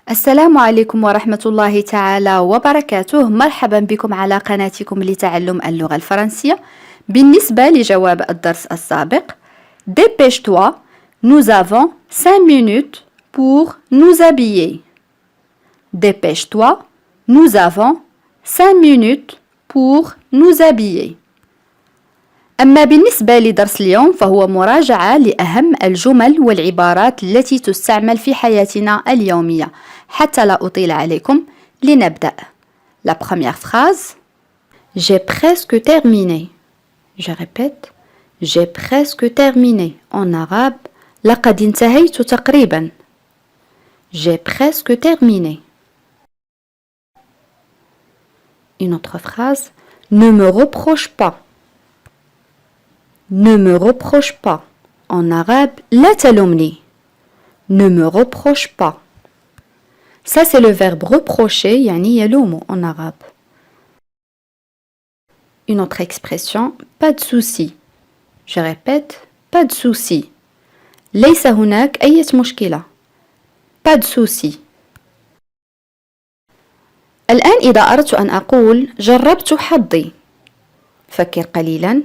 السلام عليكم ورحمة الله تعالى وبركاته. مرحبا بكم على قناتكم لتعلم اللغة الفرنسية. بالنسبة لجواب الدرس السابق، Dépêche-toi, nous avons 5 minutes pour nous habiller. Dépêche-toi, nous avons 5 minutes pour nous habiller. أما بالنسبة لدرس اليوم فهو مراجعة لأهم الجمل والعبارات التي تستعمل في حياتنا اليومية. حتى لا أطيل عليكم لنبدأ. La première phrase: J'ai presque terminé. Je répète: J'ai presque terminé. En arabe: لقد انتهيت تقريبا. J'ai presque terminé. Une autre phrase: Ne me reproche pas. Ne me reproche pas. En arabe: لا تلومني. Ne me reproche pas. Ça, c'est le verbe reprocher, يعني يلوم en arabe. Une autre expression: pas de souci. Je répète: pas de souci. ليس هناك أي مشكلة. pas de souci. الآن إذا أردت أن أقول جربت حظي، فكر قليلا.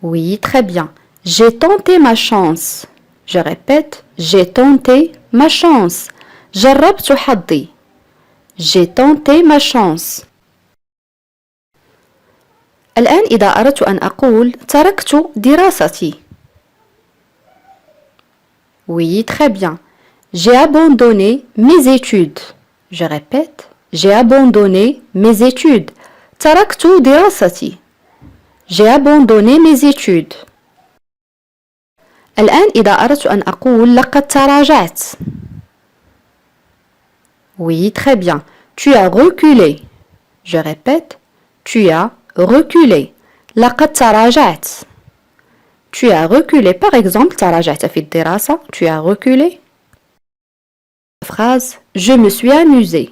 Oui, très bien. J'ai tenté ma chance. Je répète: j'ai tenté ma chance. جربت حظي. J'ai tenté ma chance. الآن إذا أردت أن أقول تركت دراستي. Oui, très bien. J'ai abandonné mes études. Je répète: j'ai abandonné mes études. تركت دراستي. J'ai abandonné mes études. الآن إذا أردت أن أقول لقد تراجعت. Oui, très bien. Tu as reculé. Je répète: tu as reculé. لقد تراجعت. Tu as reculé. Par exemple, تراجعت في الدراسة. Tu as reculé. Phrase: Je me suis amusé.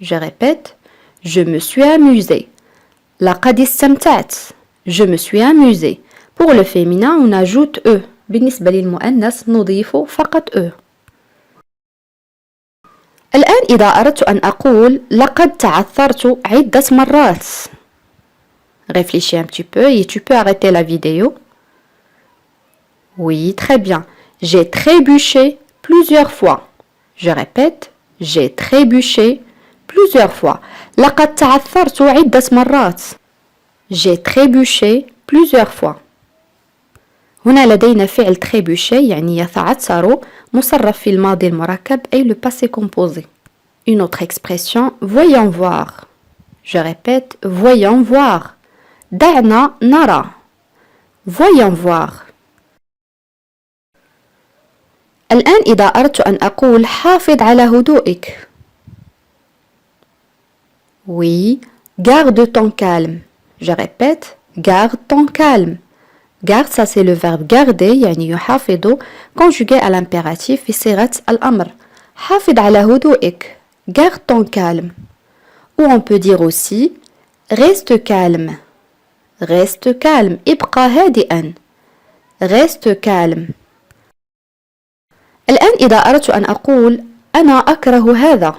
Je répète: je me suis amusé. لقد استمتعت. Je me suis amusé. Pour le féminin, on ajoute E. بالنسبة للمؤنث نضيف فقط E. الآن إذا أردت أن أقول لقد تعثرت عدة مرات. Réfléchis un petit peu et tu peux arrêter la vidéo. Oui, très bien. J'ai trébuché plusieurs fois. Je répète: j'ai trébuché plusieurs fois. لقد تعثرت عدة مرات. J'ai trébuché plusieurs fois. هنا لدينا فعل trébucher يعني يتعثر مصرف في الماضي المركب أي le passé composé. Une autre expression: voyons voir. Je répète: voyons voir. دعنا نرى. Voyons voir. الآن إذا أردت أن أقول حافظ على هدوئك. Oui, garde ton calme. Je répète: garde ton calme. Garde, ça c'est le verbe garder يعني يحافظ conjugué à l'impératif في صيغة الأمر. حافظ على هدوئك. Garde ton calme. Ou on peut dire aussi reste calme. Reste calme. ابقى هادئا. Reste calme. الآن إذا أردت أن أقول أنا أكره هذا.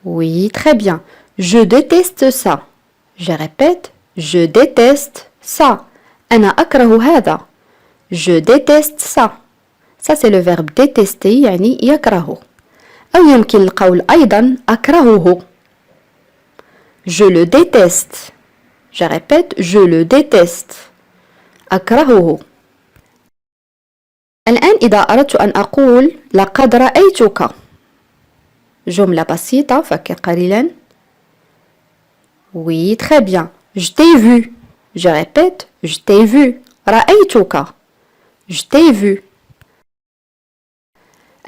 Oui, très bien. Je déteste ça. Je répète: je déteste ça. أنا أكره هذا. Je déteste ça. Ça c'est le verbe détester يعني يكره. أو يمكن القول أيضا أكرهه. Je le déteste. Je répète: je le déteste. أكرهه. الآن إذا أردت أن أقول لقد رأيتك. جملة بسيطة، فكر قليلا. Oui, très bien. Je t'ai vu. Je répète: je t'ai vu. رأيتك. Je t'ai vu.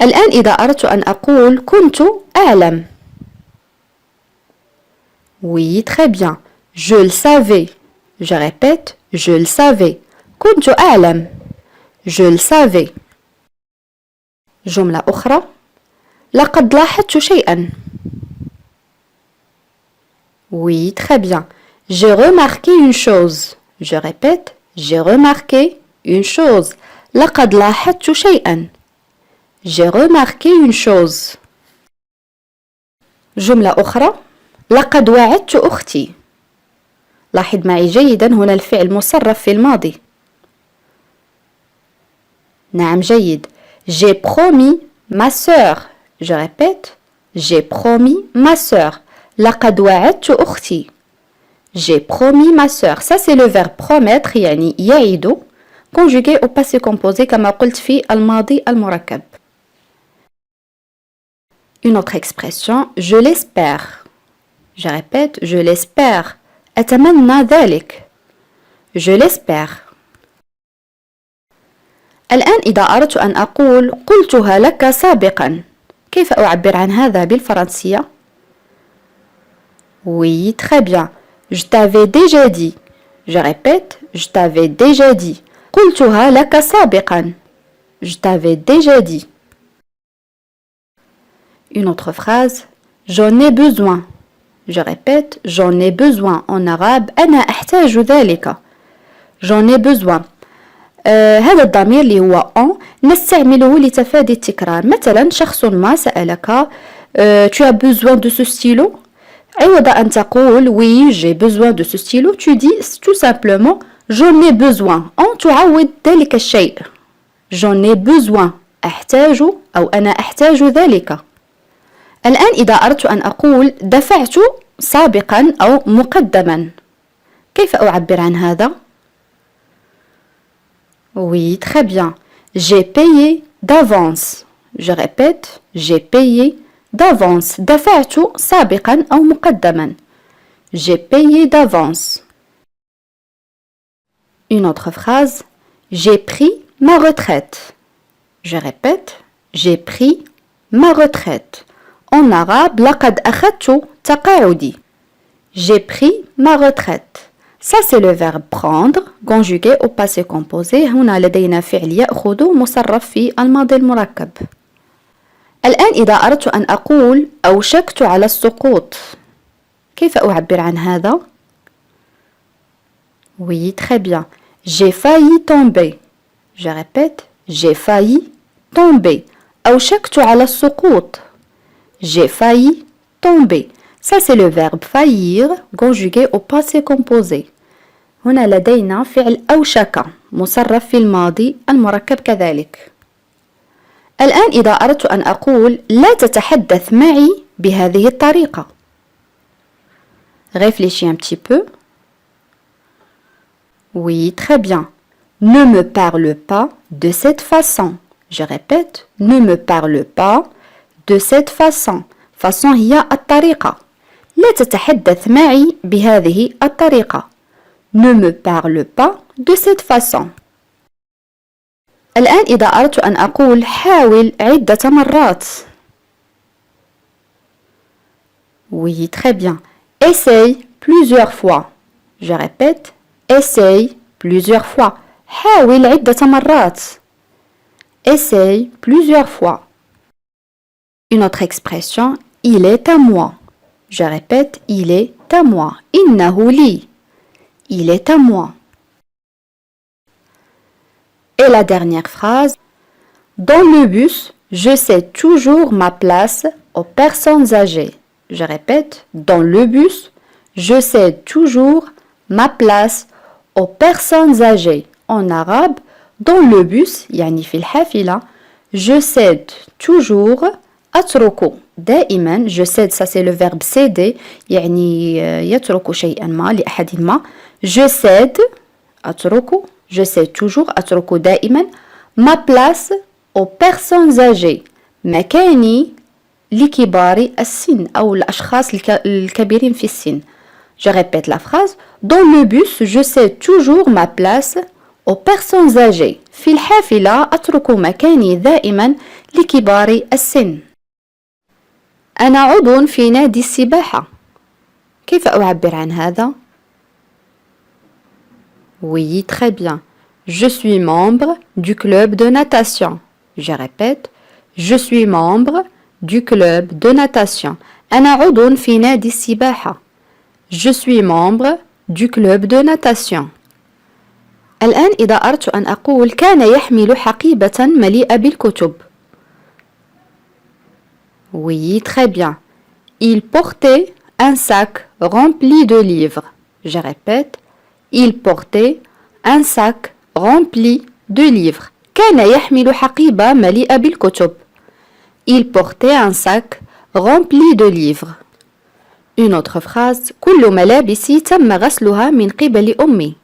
الآن إذا أردت أن أقول كنت أعلم. Oui, très bien. Je le savais. Je répète: je le savais. كنت أعلم. Je le savais. جملة أخرى: لقد لاحظت شيئا. Oui, très bien. J'ai remarqué une chose. Je répète: j'ai remarqué une chose. لقد لاحظت شيئا. J'ai remarqué une chose. جملة أخرى. لقد وعدت أختي. لاحظ معي جيدا هنا الفعل مصرف في الماضي. نعم جيد. J'ai promis ma sœur. Je répète. J'ai promis ma sœur. لقد وعدت أختي. J'ai promis ma sœur. Ça c'est le verbe promettre يعني يعد conjugué au passé composé كما قلت في الماضي المركب. Une autre expression. Je l'espère. Je répète. Je l'espère. أتمنى ذلك. Je l'espère. الآن إذا أردت أن أقول قلتها لك سابقا كيف أعبر عن هذا بالفرنسية؟ Oui, très bien. Je t'avais déjà dit. Je répète, je t'avais déjà dit. قلتها لك سابقا. Je t'avais déjà dit. Une autre phrase. J'en ai besoin. Je répète, j'en ai besoin. En arabe, أنا أحتاج ذلك. J'en ai besoin. هذا الضمير اللي هو en نستعمله لتفادي التكرار. مثلا شخص ما سألك tu as besoin de ce stylo. عوض أن تقول oui j'ai besoin de ce stylo tu dis tout simplement j'en ai besoin. en تعود ذلك الشيء. j'en ai besoin. أحتاج أو أنا أحتاج ذلك. الآن إذا أردت أن أقول دفعت سابقا أو مقدما كيف أعبر عن هذا؟ Oui, très bien. J'ai payé d'avance. Je répète, j'ai payé d'avance. دفعت سابقا أو مقدما. J'ai payé d'avance. Une autre phrase. J'ai pris ma retraite. Je répète, j'ai pris ma retraite. En arabe, لقد أخذت تقاعدي. J'ai pris ma retraite. Ça c'est le verbe prendre conjugué au passé composé. هنا لدينا فعل يأخذ مصرف في الماضي المركب. الآن إذا أردت أن أقول أوشكت على السقوط كيف أعبر عن هذا؟ Oui, très bien. J'ai failli tomber. Je répète, j'ai failli tomber. أوشكت على السقوط. J'ai failli tomber. Ça c'est le verbe faillir conjugué au passé composé. هنا لدينا فعل أوشك مصرف في الماضي المركب كذلك. الآن إذا أردت أن أقول لا تتحدث معي بهذه الطريقة. Réfléchis un petit peu. Oui, très bien. Ne me parle pas de cette façon. Je répète, ne me parle pas de cette façon. façon هي الطريقة. لا تتحدث معي بهذه الطريقة. Ne me parle pas de cette façon. الآن إذا أردت أن أقول حاول عدة مرات. Oui, très bien. Essaye plusieurs fois. Je répète, essaye plusieurs fois. حاول عدة مرات. Essaye plusieurs fois. Une autre expression, il est à moi. Je répète, il est à moi. إنه لي. Il est à moi. Et la dernière phrase. Dans le bus, je sais toujours ma place aux personnes âgées. Je répète, dans le bus, je sais toujours ma place aux personnes âgées. En arabe, dans le bus, يعني في الحافلة, je cède toujours أترك دائما. Je cède, ça c'est le verbe céder, يعني يترك شيئا ما لأحد ما. Je cède أترك. Je cède toujours أترك دائما ma place aux personnes âgées. مكاني لكبار السن أو الأشخاص الكبيرين في السن. Je répète la phrase. Dans le bus, je cède toujours ma place aux personnes âgées. في الحافلة أترك مكاني دائما لكبار السن. أنا عضو في نادي السباحة. كيف أعبر عن هذا؟ Oui, très bien. Je suis membre du club de natation. Je répète, je suis membre du club de natation. أنا عضو في نادي السباحة. Je suis membre du club de natation. الآن إذا أردت أن أقول كان يحمل حقيبة مليئة بالكتب. Oui, très bien. Il portait un sac rempli de livres. Je répète. Il portait un sac rempli de livres. كان يحمل حقيبة مليئة بالكتب. Il portait un sac rempli de livres. Une autre phrase. كل ملابسي تم غسلها من قبل أمي.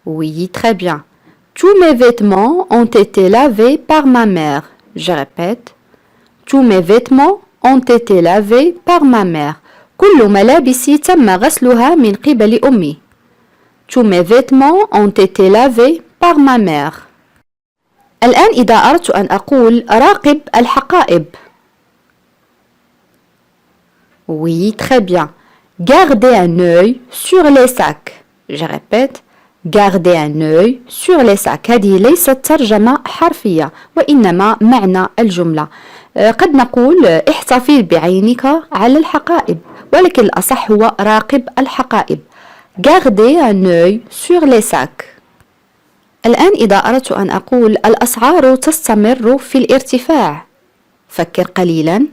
Oui, très bien. Tous mes vêtements ont été lavés par ma mère. Je répète. Tous mes vêtements ont été lavés par ma mère. كل ملابسي تم غسلها من قبل أمي. Tous mes vêtements ont été lavés par ma mère. الآن إذا أردت أن أقول راقب الحقائب. Oui, très bien. Gardez un œil sur les sacs. Je répète. Gardez un œil sur les sacs. هذه ليست ترجمة حرفية وإنما معنى الجملة. قد نقول احتفظ بعينك على الحقائب ولكن الأصح هو راقب الحقائب. Gardez un œil sur les sacs. الآن إذا أردت أن أقول الأسعار تستمر في الارتفاع. فكر قليلا.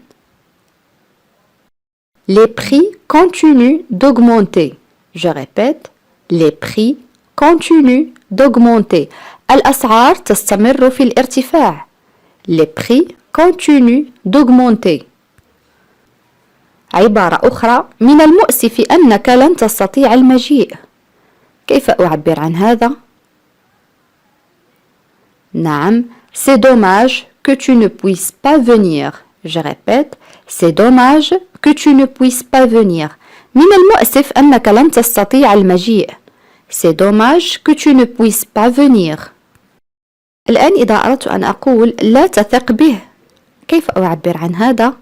Les prix continuent d'augmenter. Je répète. Les prix continuent d'augmenter. الأسعار تستمر في الارتفاع. Les prix continuent d'augmenter. عبارة أخرى. من المؤسف أنك لن تستطيع المجيء. كيف أعبر عن هذا؟ نعم. C'est dommage que tu ne puisses pas venir. Je répète. C'est dommage que tu ne puisses pas venir. من المؤسف أنك لن تستطيع المجيء. C'est dommage que tu ne puisses pas venir. الآن إذا أردت أن أقول لا تثق به. كيف أعبر عن هذا؟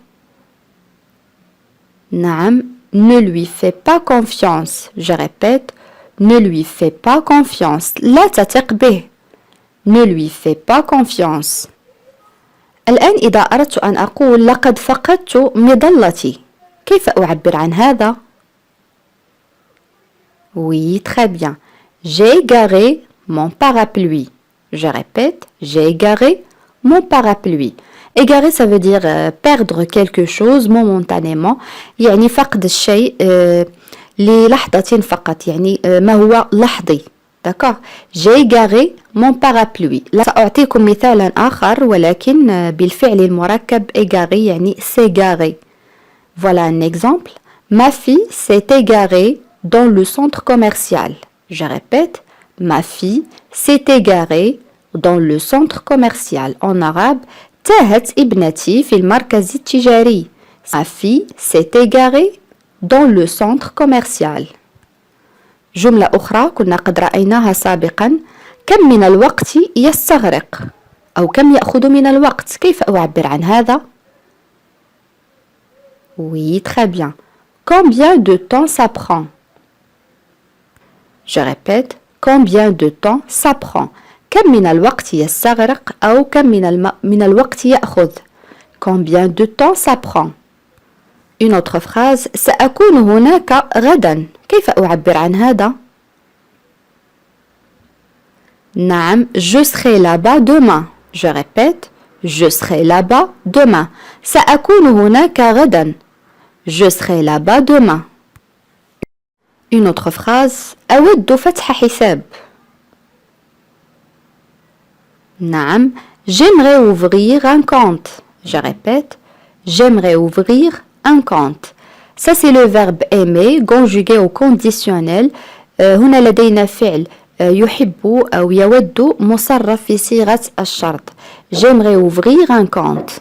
نعم. Ne lui fais pas confiance. Je répète. Ne lui fais pas confiance. لا تثق به. Ne lui fais pas confiance. الآن إذا أردت أن أقول لقد فقدت مظلتي. كيف أعبر عن هذا؟ Oui, très bien. J'ai égaré mon parapluie. Je répète. J'ai égaré mon parapluie. Égarer, ça veut dire perdre quelque chose momentanément. يعني فقد الشيء للحظة فقط. يعني ما هو لحظي. D'accord. J'ai égaré mon parapluie. لا سأعطيكم مثالا آخر ولكن بالفعل المركب égaré يعني s'égarer. Voilà un exemple. Ma fille s'est égarée dans le centre commercial. Je répète. Ma fille s'est égarée dans le centre commercial. En arabe, تاهت ابنتي في المركز التجاري. Ma fille s'est égarée dans le centre commercial. جملة أخرى كنا قد رأيناها سابقا. كم من الوقت يستغرق أو كم يأخذ من الوقت. كيف أعبر عن هذا؟ Oui, très bien. Combien de temps ça prend? Je répète. Combien de temps ça prend? كم من الوقت يستغرق أو كم من الوقت يأخذ. Combien de temps ça prend? Une autre phrase. سأكون هناك غدا. كيف أعبر عن هذا؟ نعم. Je serai là-bas demain. Je répète. Je serai là-bas demain. سأكون هناك غدا. Je serai là-bas demain. Une autre phrase. أود فتح حساب. نعم. J'aimerais ouvrir un compte. Je répète. J'aimerais ouvrir un compte. Ça c'est le verbe aimer conjugué au conditionnel. هنا لدينا فعل يحب أو يود مصرف في صيغة الشرط. J'aimerais ouvrir un compte.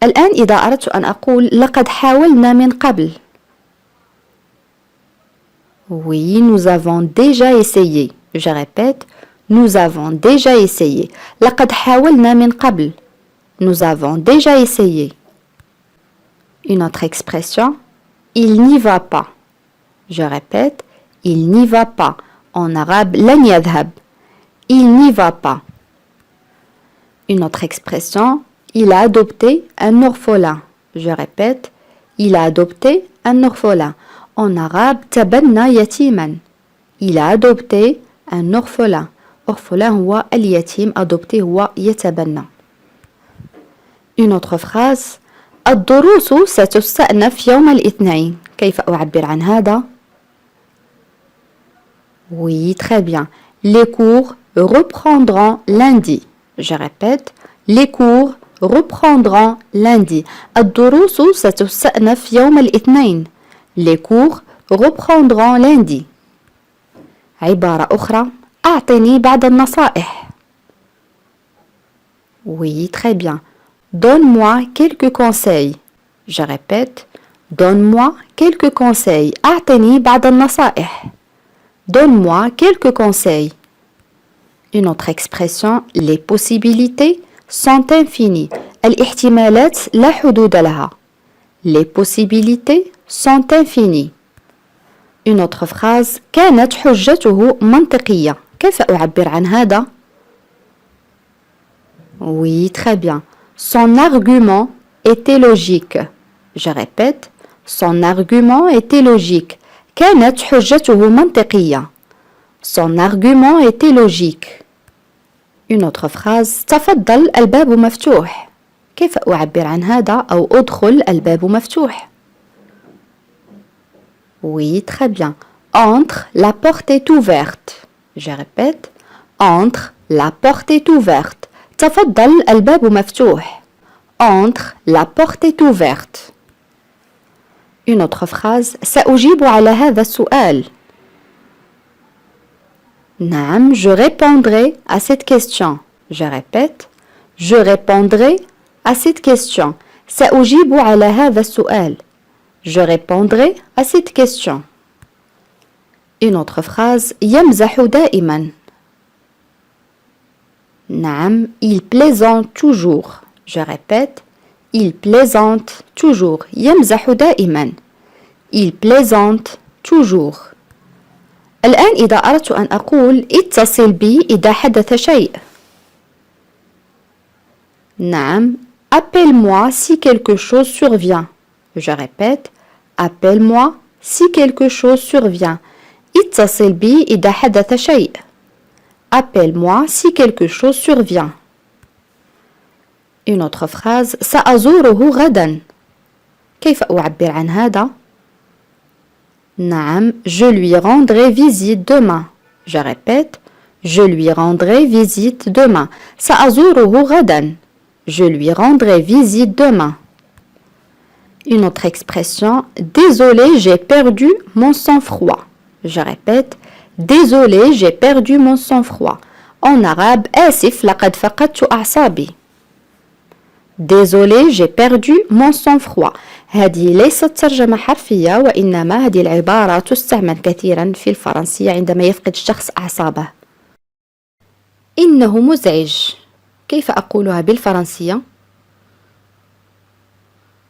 الآن إذا أردت أن أقول لقد حاولنا من قبل. Oui, nous avons déjà essayé. Je répète. Nous avons déjà essayé. لقد حاولنا من قبل. Nous avons déjà essayé. Une autre expression. Il n'y va pas. Je répète. Il n'y va pas. En arabe, لن يذهب. Il n'y va pas. Une autre expression. Il a adopté un orphelin. Je répète. Il a adopté un orphelin. En arabe, تبنى يتيما. Il a adopté un orphelin. orphelin هو اليتيم. adopté هو يتبنى. Une autre phrase. الدروس ستستأنف يوم الاثنين. كيف أعبر عن هذا؟ Oui, très bien. Les cours reprendront lundi. Je répète. Les cours reprendront lundi. الدروس ستستأنف يوم الاثنين. Les cours reprendront lundi. عبارة أخرى. أعطني بعض النصائح. Oui, très bien. Donne-moi quelques conseils. Je répète. Donne-moi quelques conseils. أعطني بعض النصائح. Donne-moi quelques conseils. Une autre expression. Les possibilités sont infinies. الاحتمالات لا حدود لها. Les possibilités sont infinies. Une autre phrase. كانت حجته منطقية. كيف أعبر عن هذا؟ Oui, très bien. Son argument était logique. Je répète. Son argument était logique. كانت حجته منطقية. Son argument était logique. Une autre phrase. تفضل الباب مفتوح. كيف أعبر عن هذا أو أدخل الباب مفتوح؟ Oui, très bien. Entre, la porte est ouverte. Je répète. Entre, la porte est ouverte. تفضل الباب مفتوح. Entre, la porte est ouverte. Une autre phrase. سأجيب على هذا السؤال. نعم, je répondrai à cette question. Je répète. Je répondrai à cette question. سأجيب على هذا السؤال. Je répondrai à cette question. Une autre phrase. يمزح دائما. نعم, il plaisante toujours. Je répète. Il plaisante toujours. يمزح دائما. Il plaisante toujours. الآن إذا أردت أن أقول اتصل بي إذا حدث شيء. نعم. Appelle-moi si quelque chose survient. Je répète. Appelle-moi si quelque chose survient. اتصل بي إذا حدث شيء. Appelle-moi si quelque chose survient. Une autre phrase. سأزوره غدا. كيف أعبر عن هذا؟ نعم. Je lui rendrai visite demain. Je répète. Je lui rendrai visite demain. سأزوره غدا. Je lui rendrai visite demain. Une autre expression. Désolé, j'ai perdu mon sang-froid. Je répète. Désolé, j'ai perdu mon sang-froid. En arabe, آسف لقد فقدت أعصابي. Désolé, j'ai perdu mon sang-froid. هذه ليست ترجمة حرفية وإنما هذه العبارة تستعمل كثيرا في الفرنسية عندما يفقد الشخص أعصابه. إنه مزعج. كيف أقولها بالفرنسية؟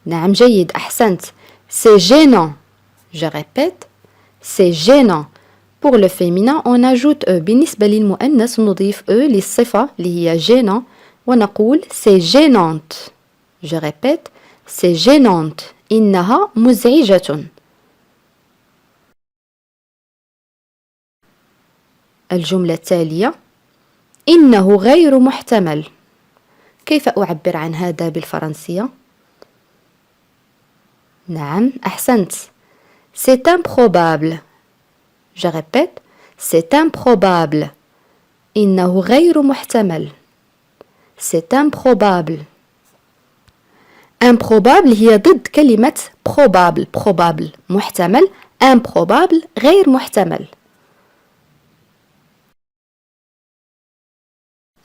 نعم جيد أحسنت. C'est gênant. Je répète. C'est gênant. Pour le féminin on ajoute e. بالنسبة للمؤنث نضيف e للصفة اللي هي gênant ونقول c'est gênante. Je répète. C'est gênante. إنها مزعجة. الجملة التالية. إنه غير محتمل. كيف أعبر عن هذا بالفرنسية؟ نعم أحسنت. C'est improbable. Je répète. C'est improbable. إنه غير محتمل. C'est improbable. Improbable هي ضد كلمة probable. Probable محتمل. Improbable غير محتمل.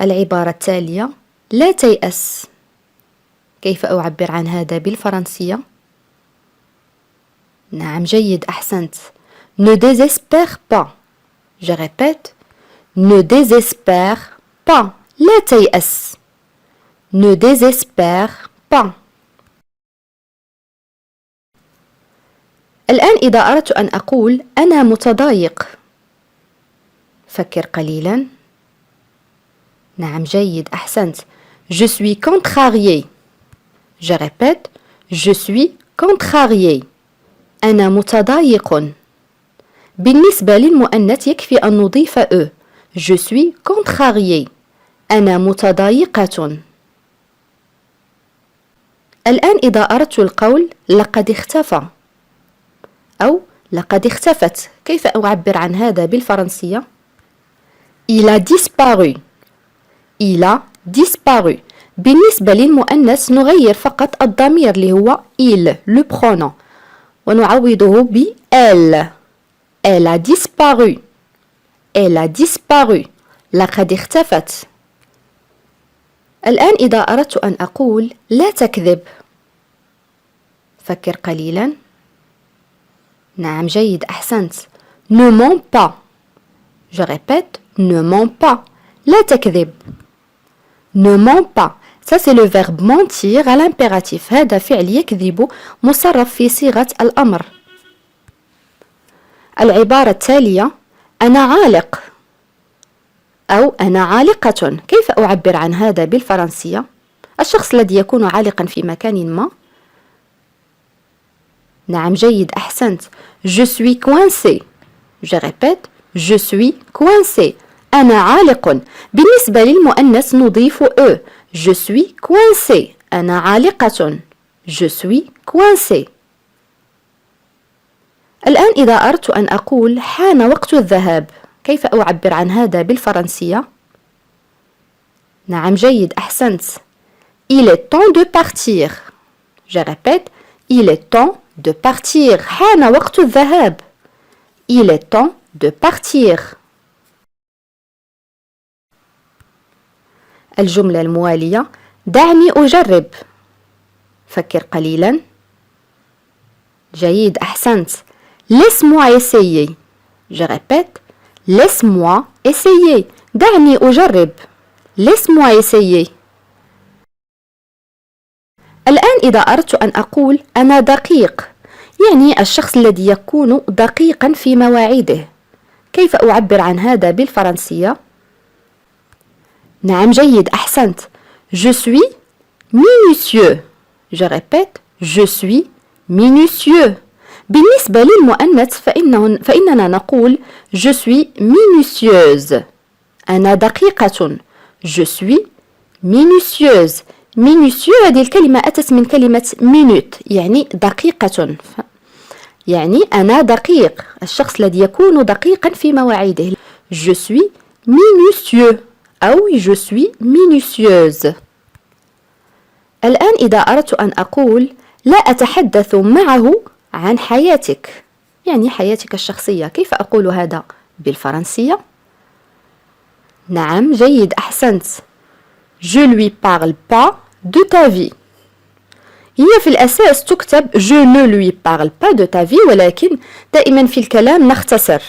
العبارة التالية. لا تيأس. كيف أعبر عن هذا بالفرنسية؟ نعم جيد أحسنت. Ne désespère pas. Je répète. Ne désespère pas. لا تيأس. Ne désespère pas. الآن إذا أردت أن أقول أنا متضايق. فكر قليلا. نعم جيد أحسنت. Je suis contrarié. Je répète. Je suis contrarié. أنا متضايق. بالنسبة للمؤنث يكفي أن نضيف e. Je suis contrarié. أنا متضايقة. الآن إذا أردت القول لقد اختفى أو لقد اختفت، كيف أعبر عن هذا بالفرنسية؟ Il a disparu. Il a disparu. بالنسبة للمؤنث نغير فقط الضمير اللي هو il le pronom ونعوضه ب elle. Elle a disparu. Elle a disparu. لقد اختفت. الآن إذا أردت أن أقول لا تكذب، فكر قليلا. نعم جيد أحسنت. Ne mens pas. Je répète, ne mens pas. لا تكذب. Ne mens pas. Ça c'est le verbe mentir à l'impératif. هذا فعل يكذب مصرف في صيغة الأمر. العبارة التالية أنا عالق أو أنا عالقة، كيف أعبر عن هذا بالفرنسية؟ الشخص الذي يكون عالقا في مكان ما. نعم جيد أحسنت. Je suis coincé. Je répète, je suis coincé. أنا عالق. بالنسبة للمؤنث نضيف e. Je suis coincé. أنا عالقة. Je suis coincé. الآن إذا أردت أن أقول حان وقت الذهاب، كيف أعبر عن هذا بالفرنسية؟ نعم جيد أحسنت. Il est temps de partir. Je répète, il est temps de partir. حان وقت الذهاب. Il est temps de partir. الجملة الموالية دعني أجرب. فكر قليلا. جيد أحسنت. Laisse-moi essayer. Je répète, laisse-moi essayer. دعني أجرب. Laisse-moi essayer. الآن إذا أردت أن أقول أنا دقيق، يعني الشخص الذي يكون دقيقا في مواعيده، كيف أعبر عن هذا بالفرنسية؟ نعم جيد أحسنت. Je suis minutieux. Je répète, je suis minutieux. بالنسبة للمؤنث فإننا نقول je suis minutieuse. أنا دقيقة. Je suis minutieuse. minutieux هذه الكلمة أتت من كلمة minute يعني دقيقة، يعني أنا دقيق، الشخص الذي يكون دقيقا في مواعيده. Je suis minutieux أو je suis minutieuse. الآن إذا أردت أن أقول لا أتحدث معه عن حياتك، يعني حياتك الشخصية، كيف أقول هذا بالفرنسية؟ نعم جيد أحسنت. Je lui parle pas de ta vie. هي في الأساس تكتب je ne lui parle pas de ta vie، ولكن دائما في الكلام نختصر.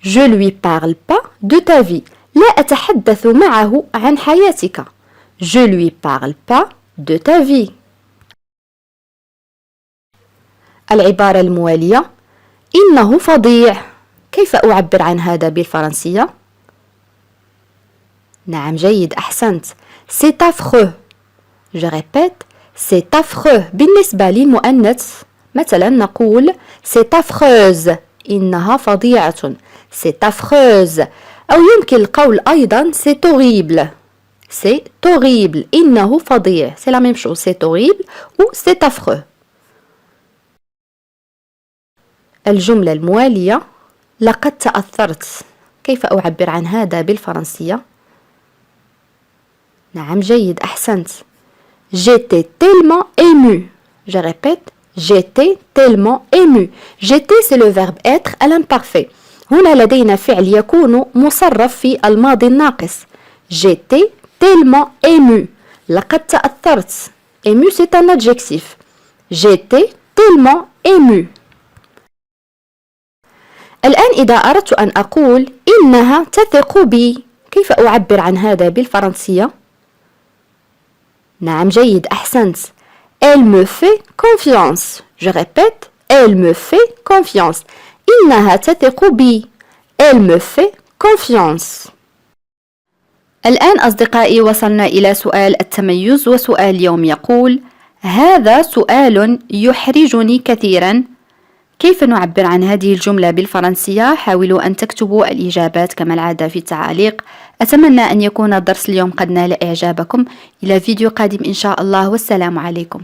Je lui parle pas de ta vie. لا أتحدث معه عن حياتك. Je lui parle pas de ta vie. العبارة الموالية إنه فظيع، كيف أعبر عن هذا بالفرنسية؟ نعم جيد أحسنت. C'est affreux. Je répète, c'est affreux. بالنسبة للمؤنث مثلا نقول c'est affreuse، إنها فظيعة. c'est affreuse. أو يمكن القول أيضا c'est horrible. c'est horrible، إنه فظيع. c'est la même chose، c'est horrible ou c'est affreux. الجملة الموالية لقد تأثرت، كيف أعبر عن هذا بالفرنسية؟ نعم جيد أحسنت. J'étais tellement ému. Je répète, j'étais tellement ému. J'étais c'est le verbe être à l'imparfait. هنا لدينا فعل يكون مصرف في الماضي الناقص. J'étais tellement ému. لقد تأثرت. Ému c'est un adjectif. J'étais tellement ému. الآن إذا أردت أن أقول إنها تثق بي، كيف أعبر عن هذا بالفرنسية؟ نعم جيد أحسنت. Elle me fait confiance. Je répète, elle me fait confiance. إنها تثق بي. Elle me fait confiance. الآن أصدقائي وصلنا إلى سؤال التميز، وسؤال اليوم يقول: هذا سؤال يحرجني كثيرا، كيف نعبر عن هذه الجملة بالفرنسية؟ حاولوا أن تكتبوا الإجابات كما العادة في التعاليق. أتمنى أن يكون درس اليوم قد نال إعجابكم. إلى فيديو قادم إن شاء الله، والسلام عليكم.